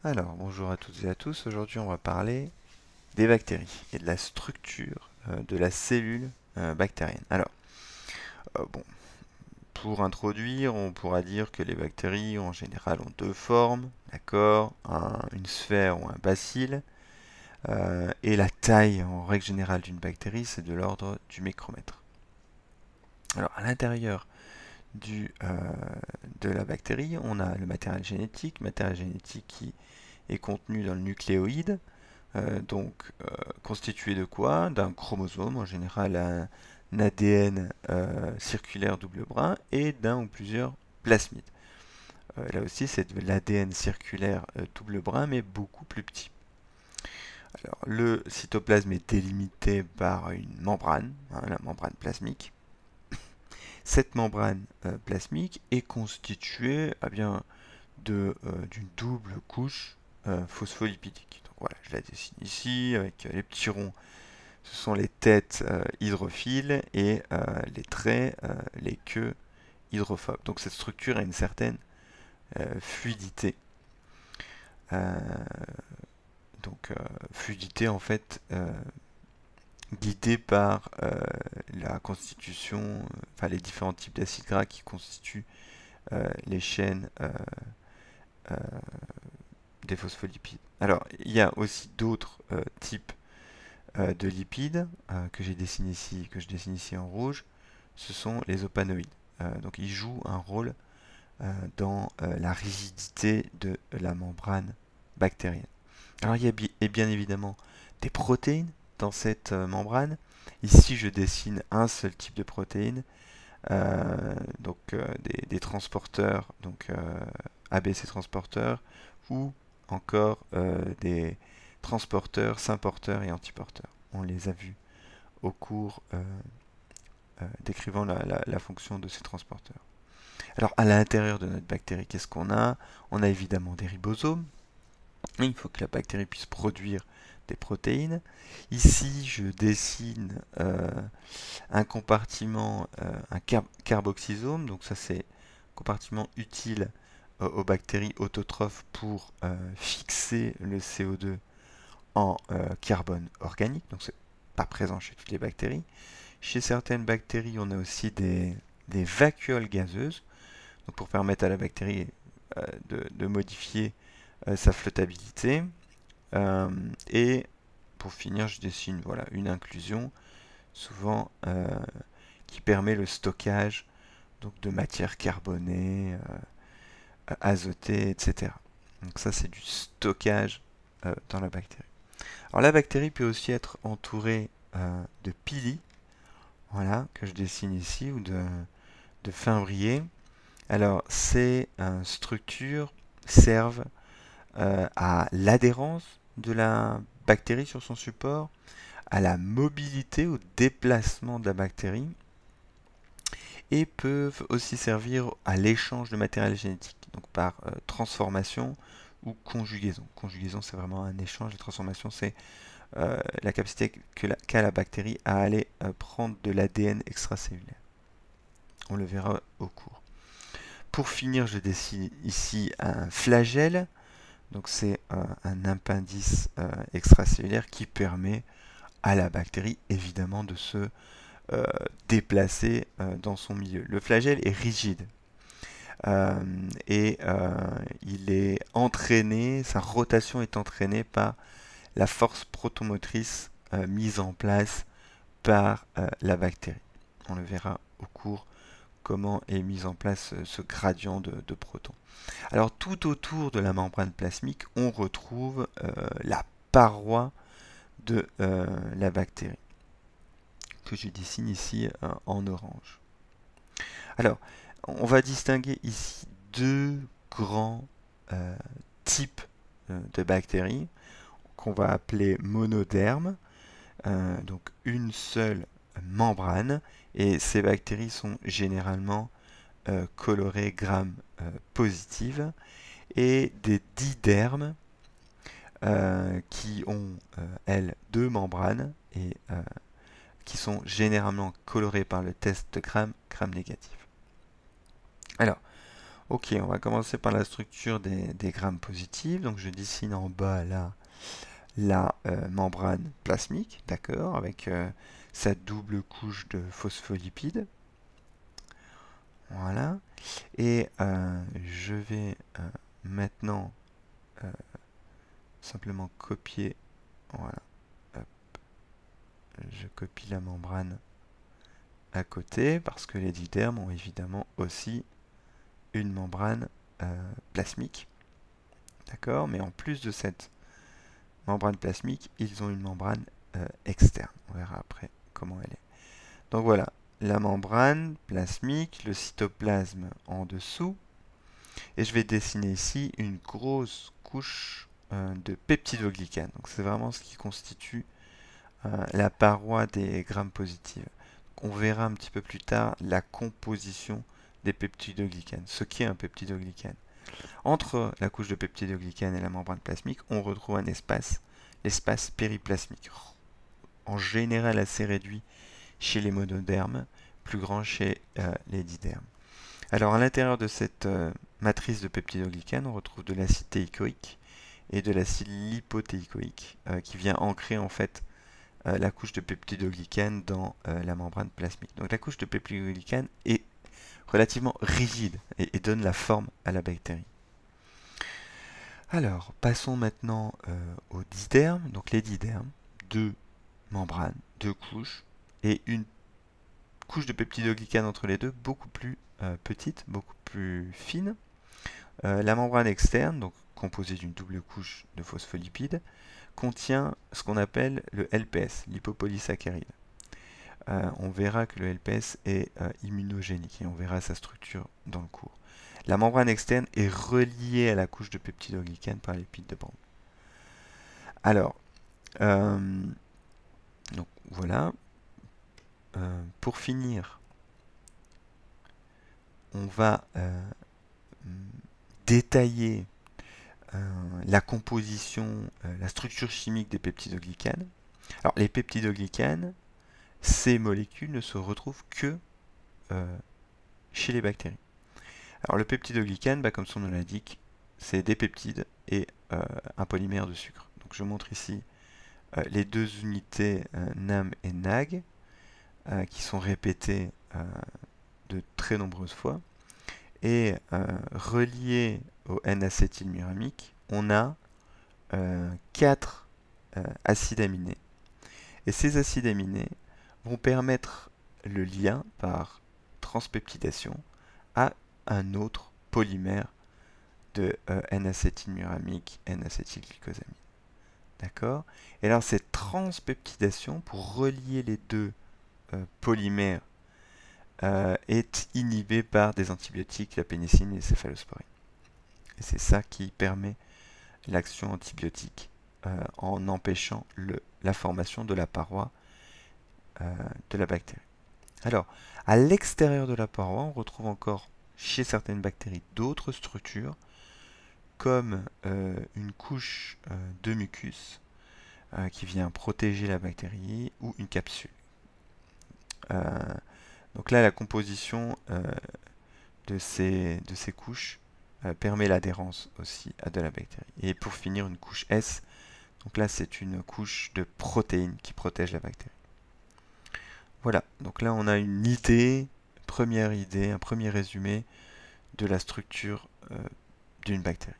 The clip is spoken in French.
Alors, bonjour à toutes et à tous. Aujourd'hui, on va parler des bactéries et de la structure de la cellule bactérienne. Bon, pour introduire, on pourra dire que les bactéries, en général, ont deux formes, d'accord? Une sphère ou un bacille. Et la taille, en règle générale, d'une bactérie, c'est de l'ordre du micromètre. Alors, à l'intérieur de la bactérie, on a le matériel génétique qui est contenu dans le nucléoïde. Constitué de quoi? D'un chromosome, en général un ADN circulaire double brin, et d'un ou plusieurs plasmides. Là aussi, c'est de l'ADN circulaire double brin, mais beaucoup plus petit. Alors, le cytoplasme est délimité par une membrane, hein, la membrane plasmique. Cette membrane plasmique est constituée d'une double couche phospholipidique. Donc voilà, je la dessine ici avec les petits ronds. Ce sont les têtes hydrophiles et les traits, les queues hydrophobes. Donc cette structure a une certaine fluidité. Euh, Fluidité en fait guidée par la constitution, enfin les différents types d'acides gras qui constituent les chaînes euh, des phospholipides. Alors il y a aussi d'autres types de lipides que j'ai dessiné ici, que je dessine ici en rouge. Ce sont les opanoïdes. Donc ils jouent un rôle dans la rigidité de la membrane bactérienne. Alors il y a bien évidemment des protéines dans cette membrane. Ici je dessine un seul type de protéine, des transporteurs, ABC transporteurs, ou encore des transporteurs, symporteurs et antiporteurs. On les a vus au cours décrivant la fonction de ces transporteurs. Alors à l'intérieur de notre bactérie, qu'est-ce qu'on a? On a évidemment des ribosomes. Il faut que la bactérie puisse produire des protéines. Ici, je dessine un compartiment, un carboxysome. Donc ça, c'est un compartiment utile aux bactéries autotrophes pour fixer le CO2 en carbone organique. Donc c'est pas présent chez toutes les bactéries. Chez certaines bactéries, on a aussi des vacuoles gazeuses, donc pour permettre à la bactérie de modifier sa flottabilité. Euh, et pour finir, je dessine voilà, une inclusion, souvent qui permet le stockage donc, de matières carbonées, azotées, etc. Donc ça, c'est du stockage dans la bactérie. Alors la bactérie peut aussi être entourée de pili, voilà, que je dessine ici, ou de fimbriers. Alors ces structures servent à l'adhérence de la bactérie sur son support, à la mobilité, au déplacement de la bactérie, et peuvent aussi servir à l'échange de matériel génétique, donc par transformation ou conjugaison. Conjugaison, c'est vraiment un échange, et transformation, c'est la capacité qu'a la bactérie à aller prendre de l'ADN extracellulaire. On le verra au cours. Pour finir, je dessine ici un flagelle. Donc c'est un appendice extracellulaire qui permet à la bactérie évidemment de se déplacer dans son milieu. Le flagelle est rigide euh, et il est entraîné, sa rotation est entraînée par la force protomotrice mise en place par la bactérie. On le verra au cours comment est mis en place ce gradient de protons. Alors tout autour de la membrane plasmique, on retrouve la paroi de la bactérie, que je dessine ici en orange. Alors, on va distinguer ici deux grands euh, types de bactéries qu'on va appeler monodermes, donc une seule membrane, et ces bactéries sont généralement colorées gram positives, et des didermes qui ont, elles, deux membranes et qui sont généralement colorées par le test de gram négatif. Alors, Ok, on va commencer par la structure des grammes positifs. Donc je dessine en bas là la membrane plasmique, d'accord, avec sa double couche de phospholipides. Voilà. Et je vais maintenant simplement copier. Voilà. Hop. Je copie la membrane à côté parce que les didermes ont évidemment aussi une membrane plasmique. D'accord? Mais en plus de cette membrane plasmique, ils ont une membrane externe. On verra après comment elle est. Donc voilà, la membrane plasmique, le cytoplasme en dessous. Et je vais dessiner ici une grosse couche de peptidoglycanes. Donc c'est vraiment ce qui constitue la paroi des grammes positives. On verra un petit peu plus tard la composition des peptidoglycanes, ce qu'est un peptidoglycane. Entre la couche de peptidoglycane et la membrane plasmique, on retrouve un espace, l'espace périplasmique. En général assez réduit chez les monodermes, plus grand chez les didermes. Alors à l'intérieur de cette matrice de peptidoglycanes, on retrouve de l'acide théicoïque et de l'acide lipothéicoïque qui vient ancrer en fait la couche de peptidoglycane dans la membrane plasmique. Donc la couche de peptidoglycane est relativement rigide et donne la forme à la bactérie. Alors, passons maintenant aux didermes. Donc les didermes, deux membranes, deux couches, et une couche de peptidoglycane entre les deux, beaucoup plus petite, beaucoup plus fine. La membrane externe, donc composée d'une double couche de phospholipides, contient ce qu'on appelle le LPS, lipopolysaccharide. On verra que le LPS est immunogénique et on verra sa structure dans le cours. La membrane externe est reliée à la couche de peptidoglycane par lipides de bande. Alors, donc voilà. Pour finir, on va détailler la composition, la structure chimique des peptidoglycanes. Alors, les peptidoglycanes, ces molécules ne se retrouvent que chez les bactéries. Alors, le peptidoglycane, comme son nom l'indique, c'est des peptides et un polymère de sucre. Donc, je montre ici les deux unités NAM et NAG qui sont répétées de très nombreuses fois. Et relié au N-acétylmuramique, on a 4 acides aminés. Et ces acides aminés vont permettre le lien par transpeptidation à un autre polymère de N-acétylmuramique, N-acétylglycosamine. D'accord? Et alors cette transpeptidation, pour relier les deux polymères, est inhibée par des antibiotiques, la pénicilline et les céphalosporines. Et c'est ça qui permet l'action antibiotique en empêchant la formation de la paroi de la bactérie. Alors, à l'extérieur de la paroi, on retrouve encore chez certaines bactéries d'autres structures, comme une couche de mucus qui vient protéger la bactérie, ou une capsule. Donc là, la composition de ces couches permet l'adhérence aussi à de la bactérie. Et pour finir, une couche S, donc là c'est une couche de protéines qui protège la bactérie. Voilà, donc là on a une idée, un premier résumé de la structure d'une bactérie.